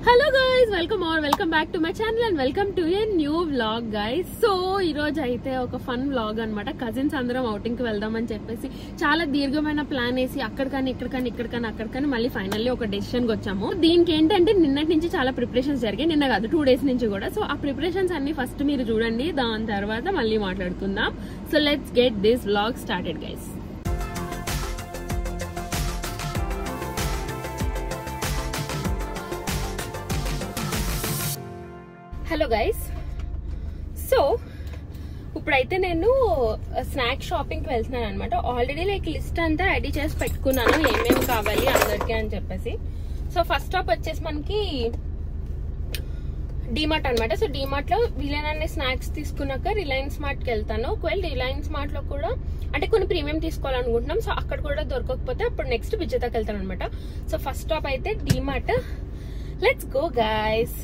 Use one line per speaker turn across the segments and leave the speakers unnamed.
Hello guys, welcome back to my channel and welcome to a new vlog guys. So ఈ రోజు అయితే ఒక fun vlog అనమాట. Cousins అందరం అవుటింగ్ కి వెళ్దామని చెప్పేసి చాలా దీర్ఘమైన ప్లాన్ వేసి అక్కడికని మళ్ళీ ఫైనల్లీ ఒక డెసిషన్ కి వచ్చాము. దీనికి ఏంటంటే నిన్నటి నుంచి చాలా ప్రిపరేషన్స్ జరిగాయి, నిన్న కాదు 2 days నుంచి కూడా. సో ఆ ప్రిపరేషన్స్ అన్ని ఫస్ట్ మీరు చూడండి, దాని తర్వాత మళ్ళీ మాట్లాడుకుందాం. So let's get this vlog started guys. Hello guys, so ఇప్పుడైతే నేను స్నాక్ షాపింగ్ కి వెళ్తున్నాను అనమాట. ఆల్రెడీ లిస్ట్ అంతా రెడీ చేసి పెట్టుకున్నాను ఏమేమి కావాలి అందరికి అని చెప్పేసి. సో ఫస్ట్ స్టాప్ వచ్చేసి మనకి డీమార్ట్ అనమాట. సో డీమార్ట్ లో వీలైనన్ని స్నాక్స్ తీసుకున్నాక రిలయన్స్ మార్ట్ కి వెళ్తాను. ఒకవేళ రిలయన్స్ మార్ట్ లో కూడా అంటే కొన్ని ప్రీమియం తీసుకోవాలనుకుంటున్నాం. సో అక్కడ కూడా దొరకకపోతే అప్పుడు నెక్స్ట్ విజేతకి వెళ్తాను అనమాట. సో ఫస్ట్ స్టాప్ అయితే DMart. Let's go guys.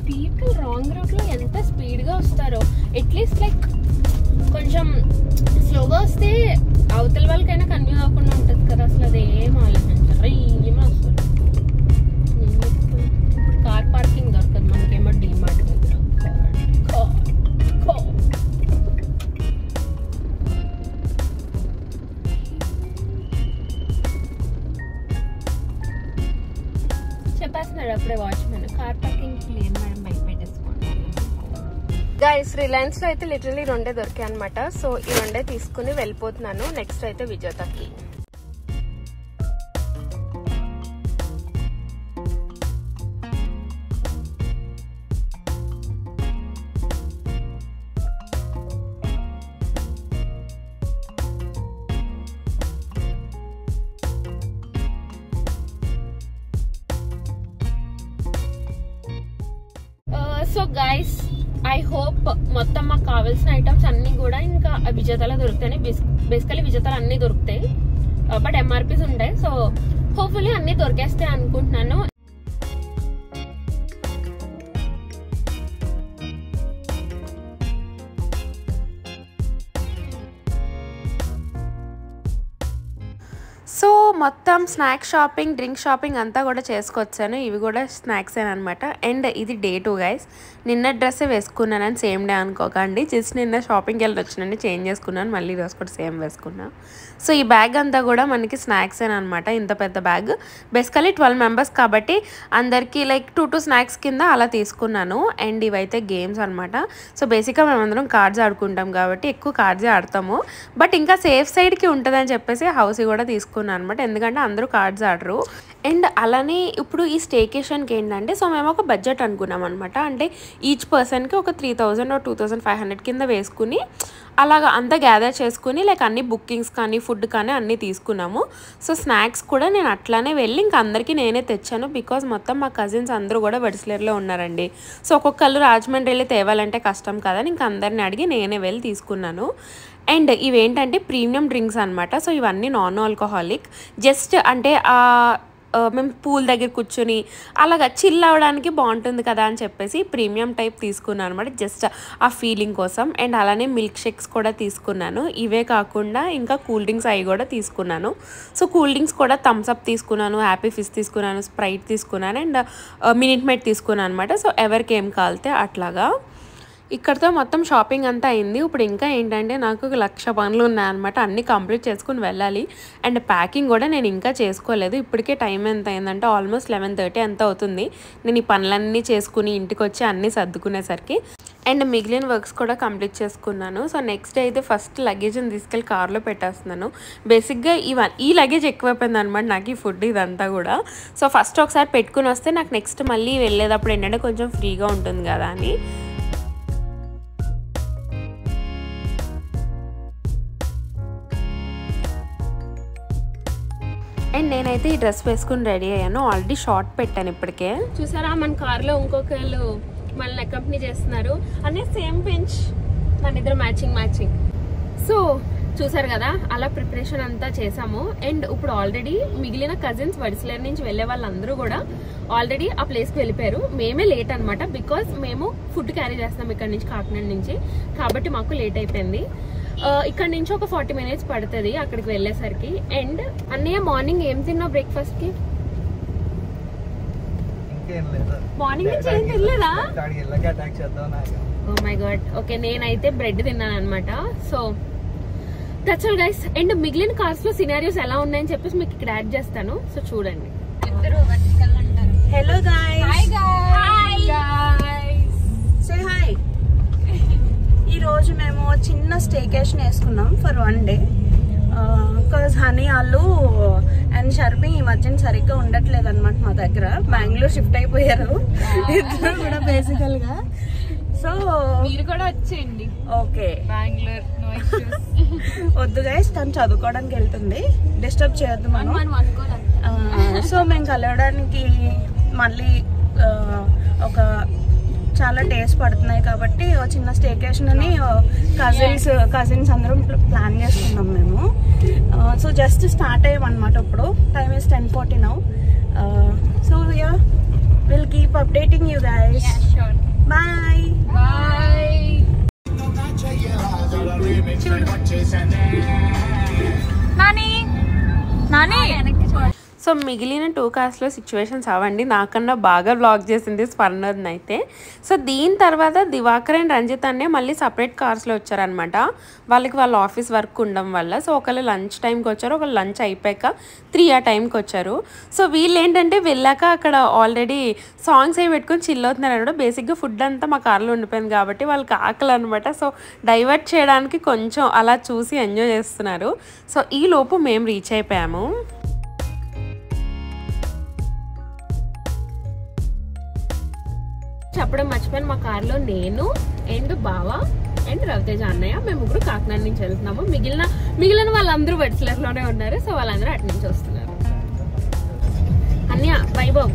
People wrong route లో ఎంత స్పీడ్ గా వస్తారో, అట్లీస్ట్ కొంచెం స్లోగా వస్తే అవతల వాళ్ళకైనా కన్ఫ్యూజ్ అవ్వకుండా ఉంటది కదా. అసలు అది ఏం ఆలోచించారు, ఏమో వస్తారు. ఇప్పుడు కార్ పార్కింగ్ దొరకదు మనకేమో డీమార్ట్ దగ్గర. చెప్పేస్తున్నాడు అప్పుడే వాచ్మెన్, కార్ పార్కింగ్ లేదు మేడం, బైక్ పెట్టేసుకోండి. గైస్ రిలయన్స్ లో అయితే లిటరలీ 2 దొరికాయి అనమాట. సో ఈ 2 తీసుకుని వెళ్ళిపోతున్నాను. నెక్స్ట్ అయితే విజేతకి. సో గైస్ ఐ హోప్ మొత్తం మాకు కావాల్సిన ఐటమ్స్ అన్ని కూడా ఇంకా విజేతలో దొరుకుతాయి. బేసికలీ విజేతలు అన్ని దొరుకుతాయి, బట్ ఎంఆర్పీస్ ఉంటాయి. సో హోప్ఫుల్లీ అన్ని దొరికేస్తాయి అనుకుంటున్నాను. సో మొత్తం స్నాక్ షాపింగ్, డ్రింక్ షాపింగ్ అంతా కూడా చేసుకొచ్చాను. ఇవి కూడా స్నాక్స్ అనమాట. అండ్ ఇది Day 2 గైస్. నిన్న డ్రెస్సే వేసుకున్నానని సేమ్ డే అనుకోకండి. జస్ట్ నిన్న షాపింగ్కి వెళ్ళి వచ్చినండి, చేంజ్ చేసుకున్నాను, మళ్ళీ ఈరోజు కూడా సేమ్ వేసుకున్నాను. సో ఈ బ్యాగ్ అంతా కూడా మనకి స్నాక్స్ అనమాట. ఇంత పెద్ద బ్యాగ్, బేసికలీ 12 members కాబట్టి అందరికీ 2 స్నాక్స్ కింద అలా తీసుకున్నాను. అండ్ ఇవైతే గేమ్స్ అనమాట. సో బేసిక్గా మేమందరం కార్డ్స్ ఆడుకుంటాం కాబట్టి ఎక్కువ కార్డ్సే ఆడతాము. బట్ ఇంకా సేఫ్ సైడ్కి ఉంటుందని చెప్పేసి హౌస్ కూడా తీసుకున్నాను అనమాట, ఎందుకంటే అందరూ కార్డ్స్ ఆడరు. అండ్ అలానే ఇప్పుడు ఈ స్టేకేషన్కి ఏంటంటే, సో మేము ఒక బడ్జెట్ అనుకున్నాం అనమాట. అంటే ఈచ్ పర్సన్కి ఒక 3000 or 2500 కింద వేసుకుని అలాగా అంతా గ్యాదర్ చేసుకుని అన్ని బుకింగ్స్ కానీ ఫుడ్ కానీ అన్నీ తీసుకున్నాము. సో స్నాక్స్ కూడా నేను అట్లానే వెళ్ళి ఇంక అందరికీ నేనే తెచ్చాను. బికాజ్ మొత్తం మా కజిన్స్ అందరూ కూడా వడిసలేరులో ఉన్నారండి. సో ఒక్కొక్కళ్ళు రాజమండ్రి వెళ్ళి తేవాలంటే కష్టం కదా, ఇంక అందరిని అడిగి నేనే వెళ్ళి తీసుకున్నాను. అండ్ ఇవేంటంటే ప్రీమియం డ్రింక్స్ అనమాట. సో ఇవన్నీ నాన్ ఆల్కహాలిక్. జస్ట్ అంటే మేము పూల్ దగ్గర కూర్చొని అలాగా చిల్ అవ్వడానికి బాగుంటుంది కదా అని చెప్పేసి ప్రీమియం టైప్ తీసుకున్నాను అనమాట, జస్ట్ ఆ ఫీలింగ్ కోసం. అండ్ అలానే మిల్క్ షేక్స్ కూడా తీసుకున్నాను. ఇవే కాకుండా ఇంకా కూల్ డ్రింక్స్ అవి కూడా తీసుకున్నాను. సో కూల్ డ్రింక్స్ కూడా థమ్స్అప్ తీసుకున్నాను, హ్యాపీ ఫిజ్ తీసుకున్నాను, స్ప్రైట్ తీసుకున్నాను, అండ్ మినిట్ మేడ్ తీసుకున్నాను అనమాట. సో ఎవరికి ఏం కావాలితే అట్లాగా. ఇక్కడతో మొత్తం షాపింగ్ అంతా అయింది. ఇప్పుడు ఇంకా ఏంటంటే నాకు 1,00,000 పనులు ఉన్నాయన్నమాట, అన్నీ కంప్లీట్ చేసుకుని వెళ్ళాలి. అండ్ ప్యాకింగ్ కూడా నేను ఇంకా చేసుకోలేదు. ఇప్పటికే టైం ఎంత అయిందంటే ఆల్మోస్ట్ 11:30 ఎంత అవుతుంది. నేను ఈ పనులన్నీ చేసుకుని ఇంటికి వచ్చి అన్నీ సర్దుకునేసరికి. అండ్ మిగిలిన వర్క్స్ కూడా కంప్లీట్ చేసుకున్నాను. సో నెక్స్ట్ అయితే ఫస్ట్ లగేజ్ని తీసుకెళ్ళి కార్లో పెట్టేస్తున్నాను. బేసిక్గా ఈ లగేజ్ ఎక్కువైపోయింది అనమాట నాకు, ఈ ఫుడ్ ఇదంతా కూడా. సో ఫస్ట్ ఒకసారి పెట్టుకుని వస్తే నాకు నెక్స్ట్ మళ్ళీ వెళ్ళేటప్పుడు ఏంటంటే కొంచెం ఫ్రీగా ఉంటుంది కదా అని. అండ్ నేనైతే ఈ డ్రెస్ వేసుకుని రెడీ అయ్యాను. ఆల్రెడీ షార్ట్ పెట్టాను ఇప్పటికే. చూసారా మన కార్లో ఇంకొకళ్ళు మనల్ని అకంపెనీ చేస్తున్నారు. అనే సేమ్ బెంచ్, మన ఇద్దరు మ్యాచింగ్. సో చూసారు కదా, అలా ప్రిపరేషన్ అంతా చేసాము. అండ్ ఇప్పుడు ఆల్రెడీ మిగిలిన కజిన్స్ వడిసలేరు నుంచి వెళ్లే వాళ్ళందరూ కూడా ఆల్రెడీ ఆ ప్లేస్ కి వెళ్ళిపోయారు. మేమే లేట్ అనమాట, బికాస్ మేము ఫుడ్ క్యారీ చేస్తాం ఇక్కడ నుంచి, కాకినాడ నుంచి, కాబట్టి మాకు లేట్ అయిపోయింది. ఇక్కడ నుంచి ఒక 40 minutes పడుతుంది అక్కడికి వెళ్ళేసరికి. అండ్ అన్నయ్య మార్నింగ్ ఏం తిన్నావు బ్రేక్ఫాస్ట్ కి? మార్నింగ్ నుంచి ఏం తినలేదా? Oh my god. ఓకే, నేనైతే బ్రెడ్ తిన్నాను అనమాట. So that's all guys. And మిగిలిన కార్స్ లో సినారియోస్ ఎలా ఉన్నాయని చెప్పేసి మీకు ఇక్కడ యాడ్ చేస్తాను, సో చూడండి. Hello guys. Hi guys. Say hi. ఈ రోజు మేము చిన్న స్టేకేషన్ వేసుకున్నాం ఫర్ 1 day. బికాజ్ హనీ వాళ్ళు అండ్ షర్మి ఈ మధ్యన సరిగ్గా ఉండట్లేదు అనమాట మా దగ్గర. బెంగళూరు షిఫ్ట్ అయిపోయారు ఇద్దరు కూడా బేసికల్ గా. సో మీరు కూడా వచ్చేయండి. ఓకే, బెంగళూరు వద్దు గైస్, తను చదువుకోవడానికి వెళ్తుంది, డిస్టర్బ్ చేయొద్దు మనం. సో మేము కలవడానికి మళ్ళీ ఒక చాలా డేస్ పడుతున్నాయి కాబట్టి ఒక చిన్న స్టేకేషన్ అని కజిన్స్ అందరం ప్లాన్ చేసుకున్నాం మేము. సో జస్ట్ స్టార్ట్ అయ్యామన్నమాట. ఇప్పుడు time is 10:40 now. So yeah, will keep updating you guys. Bye bye. Nani Nani. So మిగిలిన 2 కార్స్లో సిచ్యువేషన్స్ అవ్వండి. నాకన్నా బాగా బ్లాగ్ చేసింది స్వర్ణని అయితే. సో దీని తర్వాత దివాకర్ అండ్ రంజిత్ అనే మళ్ళీ సపరేట్ కార్స్లో వచ్చారనమాట. వాళ్ళకి వాళ్ళ ఆఫీస్ వర్క్ ఉండడం వల్ల. సో ఒకళ్ళు లంచ్ టైంకి వచ్చారు, ఒకళ్ళు లంచ్ అయిపోయాక 3 ఆ టైంకి వచ్చారు. సో వీళ్ళు ఏంటంటే వెళ్ళాక అక్కడ ఆల్రెడీ సాంగ్స్ అవి పెట్టుకొని చిల్ అవుతున్నారు అనమాట. బేసిక్గా ఫుడ్ అంతా మా కార్లో ఉండిపోయింది కాబట్టి వాళ్ళకి ఆకలి అనమాట. సో డైవర్ట్ చేయడానికి కొంచెం అలా చూసి ఎంజాయ్ చేస్తున్నారు. సో ఈ లోపు మేము రీచ్ అయిపోయాము. చెప్పడం మర్చిపోయాను, మా కార్లో నేను అండ్ బావా అండ్ రవితేజ అన్నయ్య మేము ముగ్గురు కాకినాడ నుంచి వెళ్తున్నాము. మిగిలిన వాళ్ళందరూ వడిసలేరులోనే ఉన్నారు. సో వాళ్ళందరూ అటు నుంచి వస్తున్నారు. అన్నయ్య వైభవ్.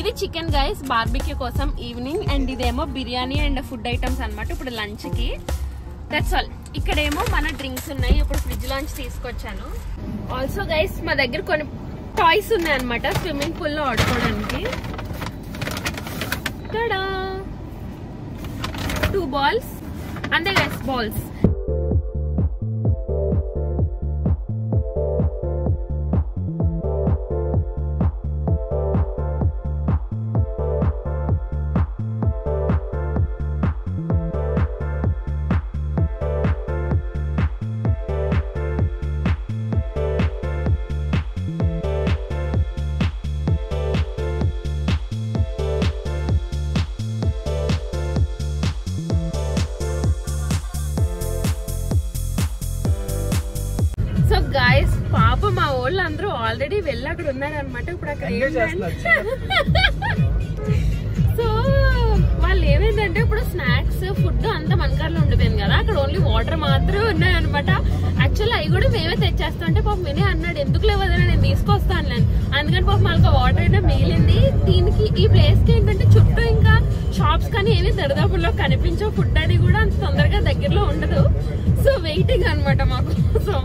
ఇది చికెన్ గైస్ బార్బిక్యూ కోసం ఈవినింగ్. అండ్ ఇదేమో బిర్యానీ అండ్ ఫుడ్ ఐటమ్స్ అనమాట ఇప్పుడు లంచ్ కి. That's all. ఇక్కడేమో మన డ్రింక్స్ ఉన్నాయి, ఇప్పుడు ఫ్రిడ్జ్ లోంచి తీసుకొచ్చాను. ఆల్సో గైస్ మా దగ్గర కొన్ని టాయ్స్ ఉన్నాయి అనమాట స్విమ్మింగ్ పూల్ లో ఆడుకోవడానికి. ఇక్కడ 2 balls అంతే గైస్, బాల్స్. గైస్ పాప మా వాళ్ళు అందరూ ఆల్రెడీ వెళ్ళి అక్కడ ఉన్నారనమాట. ఇప్పుడు అక్కడ సో వాళ్ళు ఏమైందంటే ఇప్పుడు స్నాక్స్ ఫుడ్ అంతా మన కార్లో ఉండిపోయింది కదా, అక్కడ ఓన్లీ వాటర్ మాత్రమే ఉన్నాయన్నమాట. యాక్చువల్లీ అవి కూడా మేమే తెచ్చేస్తాం అంటే పాప వినే అన్నాడు ఎందుకు లేవదని నేను తీసుకొస్తాను. అందుకని పాప మనకు వాటర్ అయినా మిగిలింది. దీనికి ఈ ప్లేస్ కి ఏంటంటే చుట్టూ ఇంకా షాప్స్ కానీ ఏమి దరిదాపుల్లో కనిపించవు, ఫుడ్ అది కూడా అంత తొందరగా దగ్గరలో ఉండదు. సో వెయిటింగ్ అనమాట మాకు. So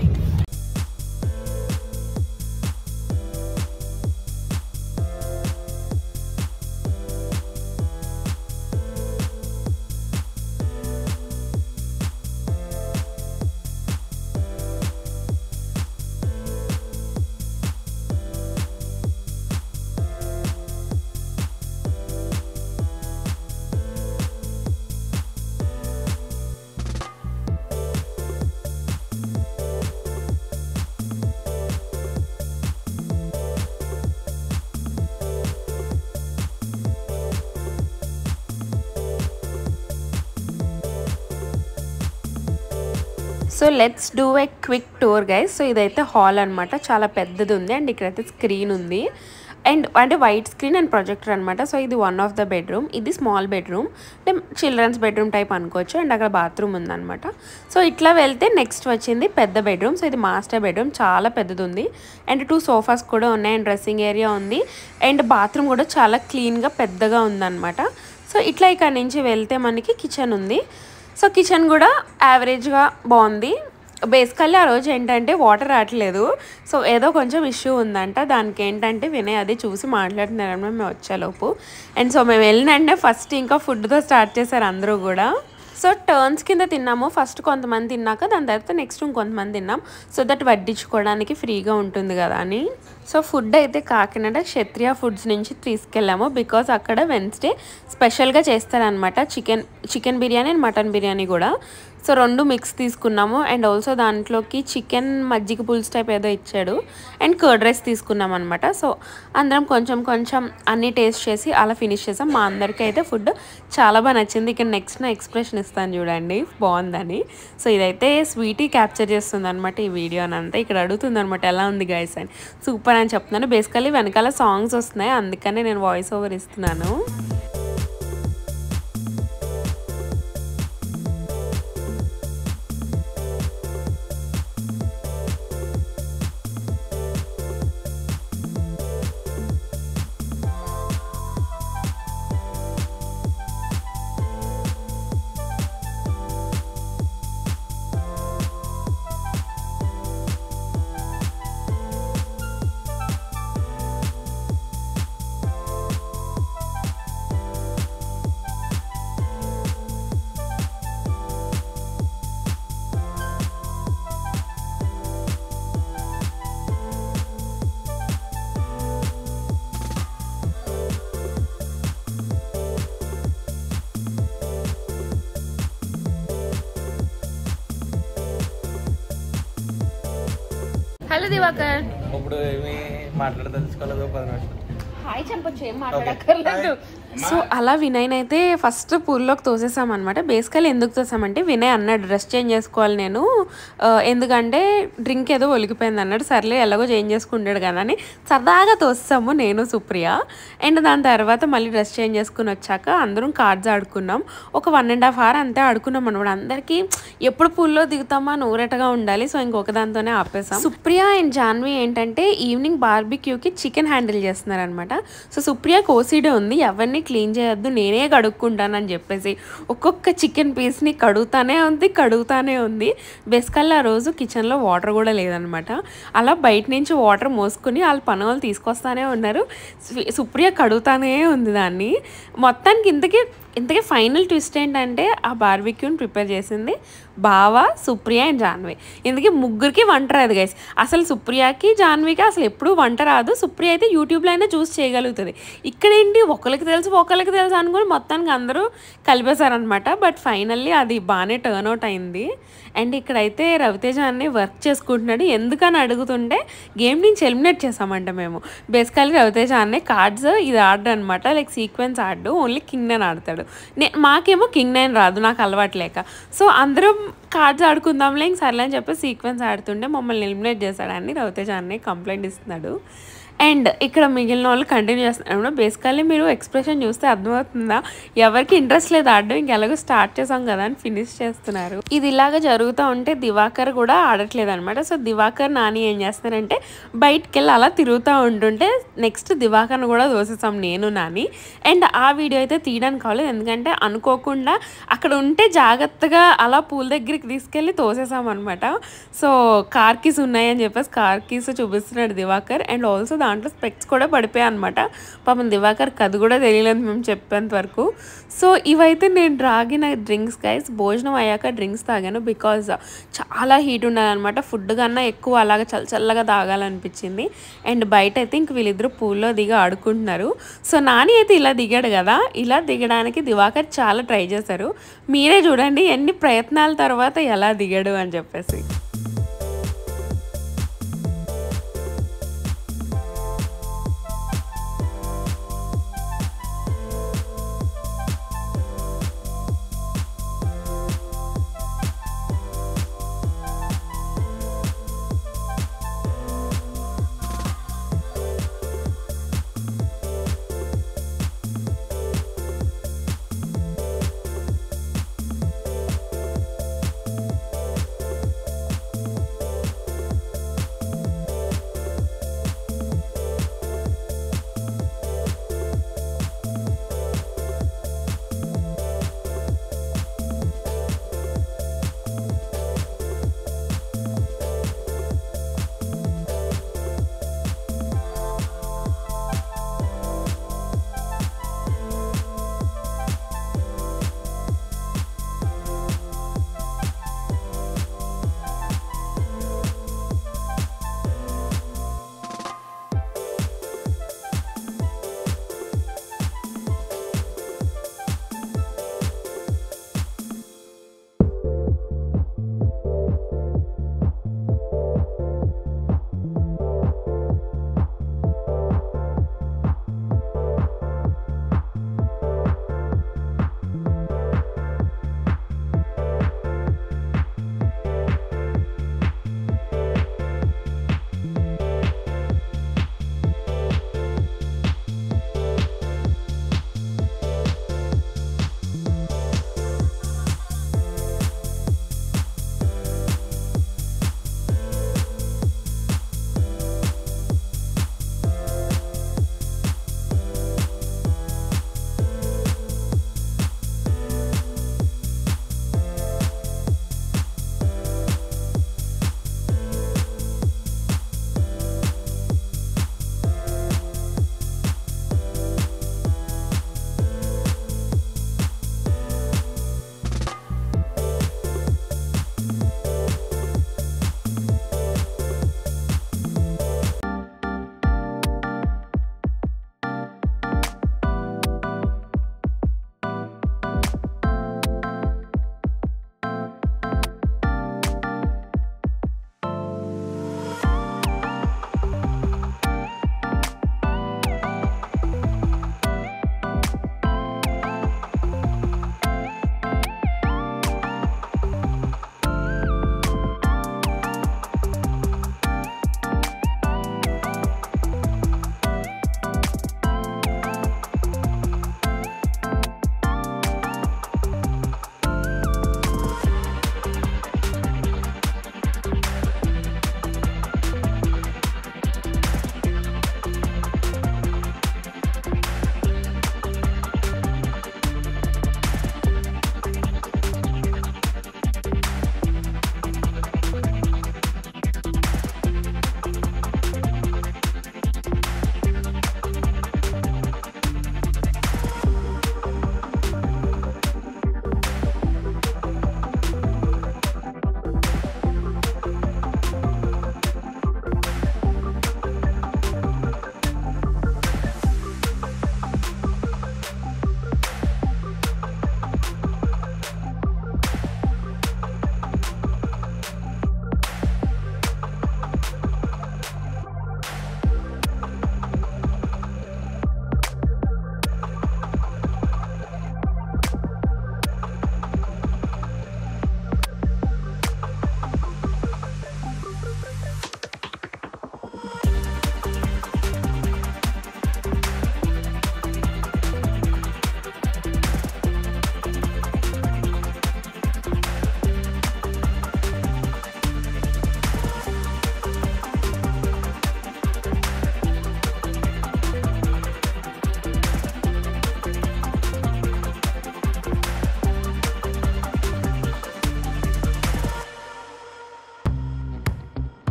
so let's do a quick tour guys. So ఇదైతే హాల్ అనమాట, చాలా పెద్దది ఉంది అండ్ ఇక్కడైతే స్క్రీన్ ఉంది. అండ్ అంటే వైట్ స్క్రీన్ అండ్ ప్రొజెక్టర్ అనమాట. సో ఇది వన్ ఆఫ్ ద బెడ్రూమ్. ఇది స్మాల్ బెడ్రూమ్, అంటే చిల్డ్రన్స్ బెడ్రూమ్ టైప్ అనుకోవచ్చు. అండ్ అక్కడ బాత్రూమ్ ఉందన్నమాట. సో ఇట్లా వెళ్తే నెక్స్ట్ వచ్చింది పెద్ద బెడ్రూమ్. సో ఇది మాస్టర్ బెడ్రూమ్, చాలా పెద్దది ఉంది. అండ్ 2 సోఫాస్ కూడా ఉన్నాయి అండ్ డ్రెస్సింగ్ ఏరియా ఉంది. అండ్ బాత్రూమ్ కూడా చాలా క్లీన్గా పెద్దగా ఉందన్నమాట. సో ఇట్లా ఇక్కడ నుంచి వెళ్తే మనకి కిచెన్ ఉంది. సో కిచెన్ కూడా యావరేజ్గా బాగుంది. బేసికల్లీ ఆ రోజు ఏంటంటే వాటర్ రావట్లేదు. సో ఏదో కొంచెం ఇష్యూ ఉందంట. దానికి ఏంటంటే వినయ్ అది చూసి మాట్లాడుతున్నారన్నమాట మేము వచ్చేలోపు. అండ్ సో మేము వెళ్ళినంటే ఫస్ట్ ఇంకా ఫుడ్తో స్టార్ట్ చేశారు అందరూ కూడా. సో టర్న్స్ కింద తిన్నాము. ఫస్ట్ కొంతమంది తిన్నాక దాని తర్వాత నెక్స్ట్ ఇంకొంతమంది తిన్నాం. సో దట్ వడ్డించుకోవడానికి ఫ్రీగా ఉంటుంది కదా అని. సో ఫుడ్ అయితే కాకినాడ క్షత్రియ ఫుడ్స్ నుంచి తీసుకెళ్ళాము. బికాస్ అక్కడ వెన్స్డే స్పెషల్గా చేస్తారనమాట chicken biryani and mutton biryani కూడా. సో 2 మిక్స్ తీసుకున్నాము. అండ్ ఆల్సో దాంట్లోకి చికెన్ మజ్జిగ పులుసు టైప్ ఏదో ఇచ్చాడు. అండ్ కర్డ్ రైస్ తీసుకున్నాం అనమాట. సో అందరం కొంచెం అన్నీ టేస్ట్ చేసి అలా ఫినిష్ చేసాం. మా అందరికీ అయితే ఫుడ్ చాలా బాగా నచ్చింది. ఇక్కడ నెక్స్ట్ నా ఎక్స్ప్రెషన్ ఇస్తాను చూడండి బాగుందని. సో ఇదైతే స్వీటీ క్యాప్చర్ చేస్తుంది అనమాట ఈ వీడియోని అంతా. ఇక్కడ అడుగుతుంది అనమాట ఎలా ఉంది గైస్ అని. సూపర్ అని చెప్తున్నాను. బేసికల్లీ వెనకాల సాంగ్స్ వస్తున్నాయి, అందుకనే నేను వాయిస్ ఓవర్ ఇస్తున్నాను. హలో దివాకర్.
ఇప్పుడు ఏమి మాట్లాడదలుచుకోలేదు. 10 నిమిషాలు
హాయ్ చెప్పొచ్చు, ఏం మాట్లాడక్కర్లేదు. సో అలా వినయ్ని అయితే ఫస్ట్ పూల్లోకి తోసేసాం అనమాట. బేసికల్ ఎందుకు తోసామంటే వినయ్ అన్నాడు డ్రెస్ చేంజ్ చేసుకోవాలి నేను, ఎందుకంటే డ్రింక్ ఏదో ఒలిగిపోయింది అన్నాడు. సర్లే ఎలాగో చేంజ్ చేసుకుంటాడు కదా అని సరదాగా తోస్తాము నేను సుప్రియ. అండ్ దాని తర్వాత మళ్ళీ డ్రెస్ చేంజ్ చేసుకుని వచ్చాక అందరం కార్డ్స్ ఆడుకున్నాం. ఒక 1.5 hour అంతే ఆడుకున్నాం అనమాట. అందరికీ ఎప్పుడు పూల్లో దిగుతామా నూరెటగా ఉండాలి. సో ఇంకొక దాంతోనే ఆపేసాం. సుప్రియ అండ్ జాన్వి ఏంటంటే ఈవినింగ్ బార్బిక్యూకి చికెన్ హ్యాండిల్ చేస్తున్నారు అనమాట. సో సుప్రియకి ఓసీడీ ఉంది, ఎవరిని క్లీన్ చేయొద్దు నేనే కడుక్కుంటానని చెప్పేసి ఒక్కొక్క చికెన్ పీస్ని కడుగుతానే ఉంది. బేసికల్లా ఆ రోజు కిచెన్లో వాటర్ కూడా లేదనమాట. అలా బయట నుంచి వాటర్ మోసుకుని వాళ్ళ పనులు తీసుకొస్తానే ఉన్నారు. సుప్రియ కడుగుతానే ఉంది దాన్ని. మొత్తానికి ఇంతకీ ఫైనల్ ట్విస్ట్ ఏంటంటే ఆ బార్బిక్యూని ప్రిపేర్ చేసింది బావ, సుప్రియ అండ్ జాన్వి. ఇందుకే ముగ్గురికి వంట రాదు గైస్. అసలు సుప్రియకి జాన్వికి అసలు ఎప్పుడూ వంట రాదు. సుప్రియ అయితే యూట్యూబ్లో అయినా చూసి చేయగలుగుతుంది. ఇక్కడేంటి ఒకరికి తెలుసు అనుకుని మొత్తానికి అందరూ కలిపేశారనమాట. బట్ ఫైనల్లీ అది బాగానే టర్న్ అవుట్ అయింది. అండ్ ఇక్కడైతే రవితేజ అన్ని వర్క్ చేసుకుంటున్నాడు. ఎందుకని అడుగుతుంటే గేమ్ నుంచి ఎలిమినేట్ చేసామంట మేము. బేసికల్లీ రవితేజ అనే కార్డ్స్ ఇది ఆర్డర్ అనమాట, లైక్ సీక్వెన్స్ ఆర్డు, ఓన్లీ కింగ్ 9 ఆడతాడు. మాకేమో కింగ్ 9 రాదు, నాకు అలవాటు లేక. సో అందరం కార్డ్స్ ఆడుకుందాంలే ఇంక సర్లే అని చెప్పి సీక్వెన్స్ ఆడుతుంటే మమ్మల్ని ఎలిమినేట్ చేశాడని రవితేజ అనే కంప్లైంట్ ఇస్తున్నాడు. అండ్ ఇక్కడ మిగిలిన వాళ్ళు కంటిన్యూ చేస్తున్నారు. బేసికల్లీ మీరు ఎక్స్ప్రెషన్ చూస్తే అర్థమవుతుందా, ఎవరికి ఇంట్రెస్ట్ లేదు ఆడడం, ఇంకెలాగో స్టార్ట్ చేసాం కదా అని ఫినిష్ చేస్తున్నారు. ఇది ఇలాగ జరుగుతూ ఉంటే దివాకర్ కూడా ఆడట్లేదు అనమాట. సో దివాకర్ నాని ఏం చేస్తున్నారంటే బయటికి వెళ్ళి అలా తిరుగుతూ ఉంటుంటే నెక్స్ట్ దివాకర్ని కూడా దోసేసాం నేను నాని. అండ్ ఆ వీడియో అయితే తీయడానికి కాలేదు, ఎందుకంటే అనుకోకుండా అక్కడ ఉంటే జాగ్రత్తగా అలా పూల దగ్గరికి తీసుకెళ్ళి తోసేసాం అనమాట. సో కార్ కీస్ ఉన్నాయని చెప్పేసి కార్ కీస్ చూపిస్తున్నాడు దివాకర్. అండ్ ఆల్సో దాంట్లో స్పెక్ట్స్ కూడా పడిపోయాయి అనమాట. పాపం దివాకర్కి అది కూడా తెలియలేదు మేము చెప్పేంత వరకు. సో ఇవైతే నేను తాగిన డ్రింక్స్ గైస్. భోజనం అయ్యాక డ్రింక్స్ తాగాను బికాజ్ చాలా హీట్ ఉండాలన్నమాట. ఫుడ్ కన్నా ఎక్కువ అలాగ చల్లగా తాగాలనిపించింది. అండ్ బయట అయితే ఇంక వీళ్ళిద్దరూ పూల్లో దిగి ఆడుకుంటున్నారు. సో నాని అయితే ఇలా దిగాడు కదా, ఇలా దిగడానికి దివాకర్ చాలా ట్రై చేశారు. మీరే చూడండి ఎన్ని ప్రయత్నాల తర్వాత ఎలా దిగాడు అని చెప్పేసి.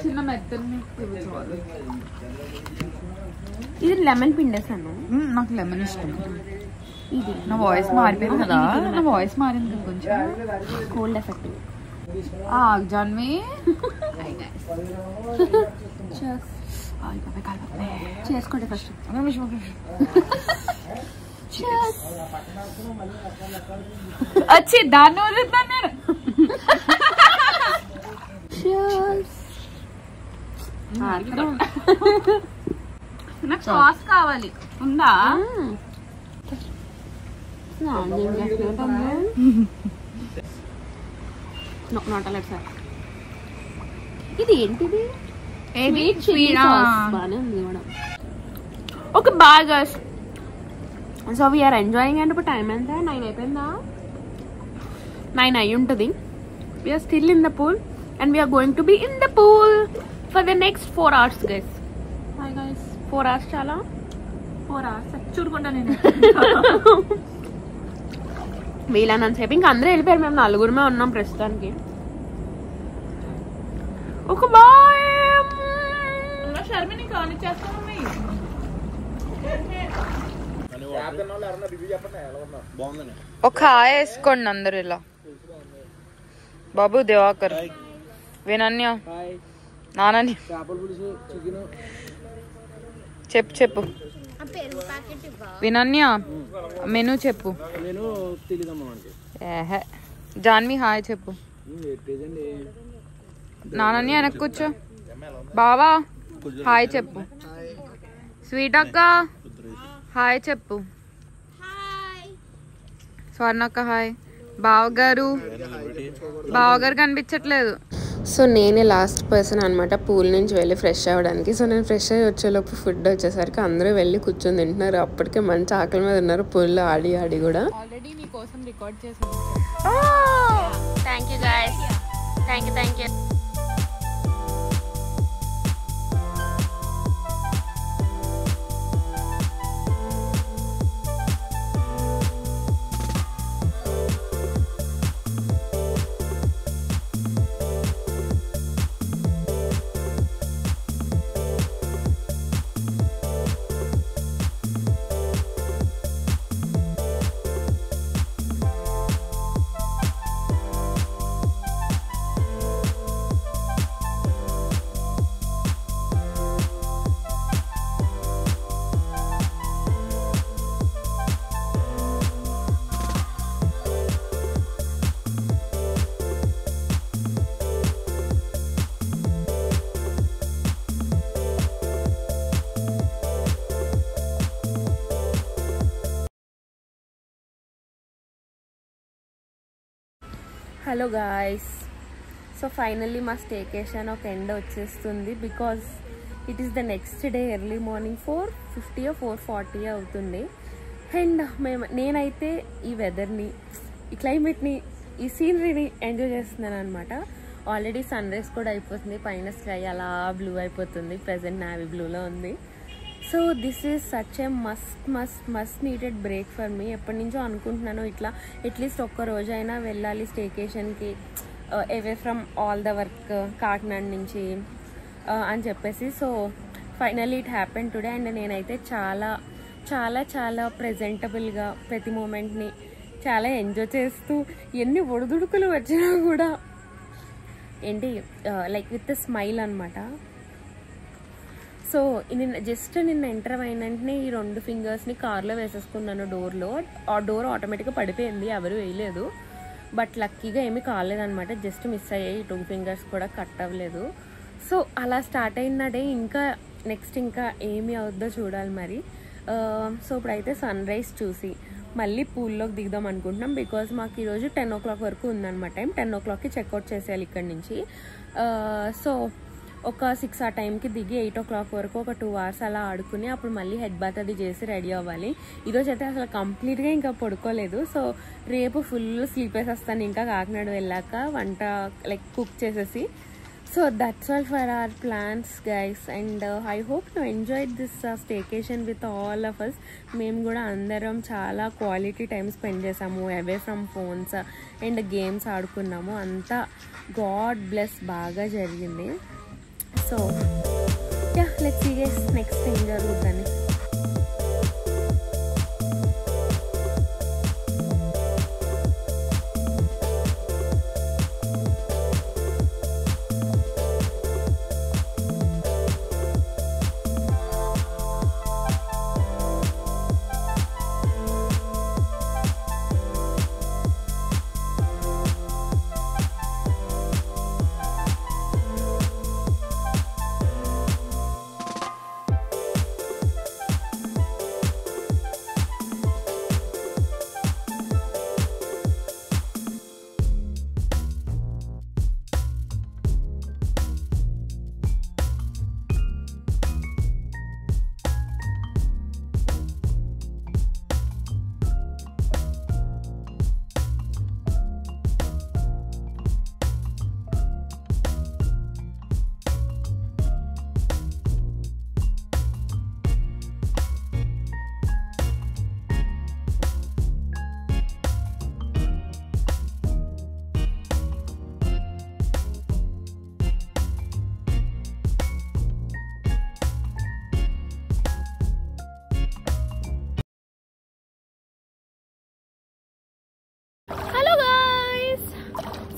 చిన్న మెత్తని
ఇది లెమన్ పిండేసాను.
నాకు లెమన్ ఇష్టం. ఇది నా వాయిస్ మారిపోయింది కదా, నా వాయిస్ మారింది కొంచెం.
Cold effect.
జాన్వి
చేసుకోండి ఫస్ట్.
వచ్చి దాన్ని వదులుతాను నేను. నాకు సాస్ కావాలి, ఉందా?
ఇది ఏంటిది?
ఒక బాగా.
So we are enjoying. అంటే ఇప్పుడు టైం ఎంత? 9 అయిపోయిందా? 9 అయి ఉంటుంది. We are still in the pool and we are going to be in the pool for the next 4 hours guys. Hi guys, 4 hours చాలా.
4 hours చూడుకుంటా నేను.
వీళ్ళనంతసేపు ఇంకా అందరూ వెళ్ళిపోయారు, మేము 4 ఉన్నాం ప్రస్తుతానికి. ఒక బాయ్.
షర్మిని కాని చేస్తాను. ఒక హాయ్ వేసుకోండి అందరు ఇలా. బాబు దివాకర్, వినన్య, నానన్య, చెప్పు వినన్య మెనూ చెప్పు. జాన్వి హాయ్ చెప్పు. నానన్య వెనక్కి కూర్చో. బావా హాయ్ చెప్పు. స్వీట్ అక్క హాయ్ చెప్పు. స్వర్ణక్క హాయ్. బావగారు కనిపించట్లేదు.
సో నేనే లాస్ట్ పర్సన్ అనమాట పూల్ నుంచి వెళ్ళి ఫ్రెష్ అవ్వడానికి. సో నేను ఫ్రెష్ అయ్యి వచ్చేలోపు ఫుడ్ వచ్చేసరికి అందరూ వెళ్ళి కూర్చొని తింటున్నారు. అప్పటికే మంచి ఆకలి మీద ఉన్నారు పూల్లో ఆడి కూడా.
ఆల్రెడీ మీకోసం రికార్డ్ చేసాను.
Thank you guys, thank you. Hello guys, so finally మా స్టేకేషన్ ఒక ఎండ్ వచ్చేస్తుంది. Because it is the next day early morning 4:50 or 4:40 అవుతుంది. అండ్ నేనైతే ఈ వెదర్ని, ఈ క్లైమేట్ని, ఈ సీనరీని ఎంజాయ్ చేస్తున్నాను అనమాట. ఆల్రెడీ సన్ రైజ్ కూడా అయిపోతుంది, పైన స్కై అలా బ్లూ అయిపోతుంది. ప్రెజెంట్ నావీ బ్లూలో ఉంది. So this is such a must needed break for me. ఎప్పటి నుంచో అనుకుంటున్నాను ఇట్లా అట్లీస్ట్ ఒక్క రోజైనా వెళ్ళాలి స్టేకేషన్కి, away from all the work Kakinada నుంచి అని చెప్పేసి. So finally it happen today. And నేనైతే చాలా చాలా చాలా ప్రెజెంటబుల్గా ప్రతి మూమెంట్ని చాలా ఎంజాయ్ చేస్తూ, ఎన్ని ఒడిదుడుకులు వచ్చినా కూడా ఏంటి లైక్ విత్ స్మైల్ అనమాట. సో నిన్న ఎంటర్ అయిన వెంటనే ఈ 2 ఫింగర్స్ని కార్లో వేసేసుకున్నాను డోర్లో. ఆ డోర్ ఆటోమేటిక్గా పడిపోయింది, ఎవరు వేయలేదు. బట్ లక్కీగా ఏమీ కాలేదనమాట, జస్ట్ మిస్ అయ్యాయి. 2 ఫింగర్స్ కూడా కట్ అవ్వలేదు. సో అలా స్టార్ట్ అయిన డే ఇంకా నెక్స్ట్ ఇంకా ఏమి అవుద్దో చూడాలి మరి. సో ఇప్పుడైతే సన్ రైజ్ చూసి మళ్ళీ పూల్లోకి దిగుదాం అనుకుంటున్నాం. బికాజ్ మాకు ఈరోజు 10 o'clock వరకు ఉందన్నమాట టైం. 10 o'clockకి చెక్అవుట్ చేసేయాలి ఇక్కడ నుంచి. సో ఒక 6 ఆ టైంకి దిగి 8 o'clock వరకు ఒక 2 hours అలా ఆడుకుని అప్పుడు మళ్ళీ హెడ్ బాత్ అది చేసి రెడీ అవ్వాలి. ఈరోజు అయితే అసలు కంప్లీట్గా ఇంకా పడుకోలేదు. సో రేపు ఫుల్ స్లీప్ వేసేస్తాను ఇంకా కాకినాడ వెళ్ళాక, వంట లైక్ కుక్ చేసేసి. So that's all for our plans guys, and I hope you enjoyed this staycation with all of us. మేము కూడా అందరం చాలా క్వాలిటీ టైం స్పెండ్ చేసాము, away from phones and games ఆడుకున్నాము. అంతా గాడ్ బ్లెస్ బాగా జరిగింది. So yeah, let's see guys next ఏం జరుగుతుందని.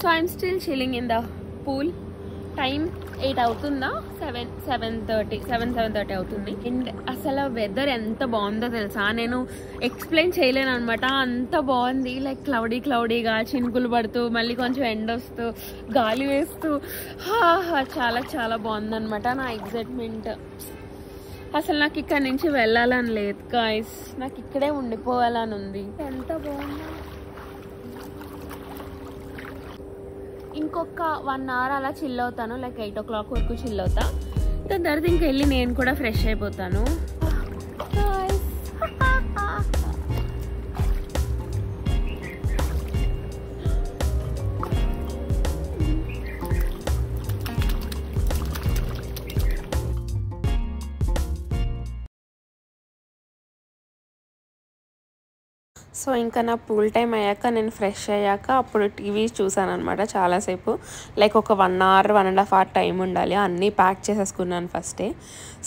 So I'm still chilling in the pool. Time 8 అవుతుందా, 7:30 అవుతుంది. అండ్ అసలు వెదర్ ఎంత బాగుందో తెలుసా, నేను ఎక్స్ప్లెయిన్ చేయలేను అనమాట. అంత బాగుంది, లైక్ క్లౌడీగా చినుకులు పడుతూ మళ్ళీ కొంచెం ఎండ వస్తూ గాలి వేస్తూ చాలా చాలా బాగుందనమాట. నా ఎగ్జైట్మెంట్ అసలు నాకు ఇక్కడ నుంచి వెళ్ళాలని లేదు గాయ్స్, నాకు ఇక్కడే ఉండిపోవాలని ఉంది. ఎంత బాగుంది. ఇంకొక 1 hour అలా చిల్ అవుతాను, లైక్ 8 o'clock వరకు చిల్ అవుతా. దాని తర్వాత ఇంక వెళ్ళి నేను కూడా ఫ్రెష్ అయిపోతాను. సో ఇంకా నా పూల్ టైం అయ్యాక నేను ఫ్రెష్ అయ్యాక అప్పుడు టీవీ చూసాను అనమాట చాలాసేపు. లైక్ ఒక 1 hour 1.5 hour టైం ఉండాలి. అన్నీ ప్యాక్ చేసేసుకున్నాను ఫస్టే.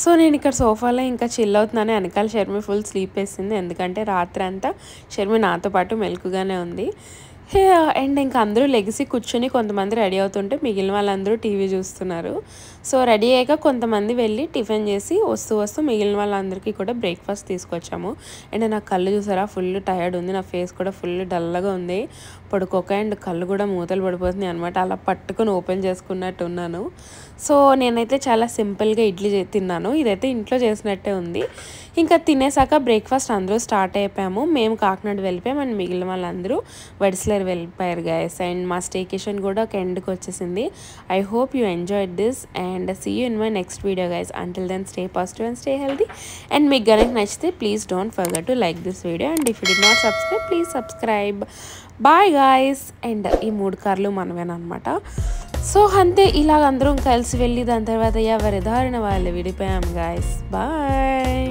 సో నేను ఇక్కడ సోఫాలో ఇంకా చిల్ అవుతున్నాను. వెనకాల షర్మి ఫుల్ స్లీప్ వేసింది, ఎందుకంటే రాత్రి అంతా షర్మి నాతో పాటు మెలకుగానే ఉంది. అండ్ ఇంకా అందరూ లెగిసి కూర్చొని కొంతమంది రెడీ అవుతుంటే మిగిలిన వాళ్ళందరూ టీవీ చూస్తున్నారు. సో రెడీ అయ్యాక కొంతమంది వెళ్ళి టిఫిన్ చేసి వస్తూ మిగిలిన వాళ్ళందరికీ కూడా బ్రేక్ఫాస్ట్ తీసుకొచ్చాము. అండ్ నా కళ్ళు చూసారా, ఫుల్ టైర్డ్ ఉంది, నా ఫేస్ కూడా ఫుల్ డల్గా ఉంది. పడుకోక అండ్ కళ్ళు కూడా మూతలు పడిపోతున్నాయి అనమాట. అలా పట్టుకొని ఓపెన్ చేసుకున్నట్టు ఉన్నాను. సో నేనైతే చాలా సింపుల్గా ఇడ్లీ తిన్నాను. ఇదైతే ఇంట్లో చేసినట్టే ఉంది. ఇంకా తినేసాక బ్రేక్ఫాస్ట్ అందరూ స్టార్ట్ అయిపోయాము. మేము కాకినాడ వెళ్ళిపోయాం అండ్ మిగిలిన వాళ్ళందరూ వడిస్లర్ వెళ్ళిపోయారు గైస్. అండ్ మా స్టేకేషన్ కూడా ఒక ఎండ్కి వచ్చేసింది. I hope you enjoyed this and see you in my next video guys. Until then stay positive and stay healthy. And మీకు గనక నచ్చితే please don't forget to like this video and if you did not subscribe please subscribe. Bye guys. And ఈ 3 కార్లు మనమేనమాట. So అంతే, ఇలాగ అందరం కలిసి వెళ్ళి దాని తర్వాత ఎవరి దారిన వాళ్ళు విడిపోయాం గాయస్. బాయ్.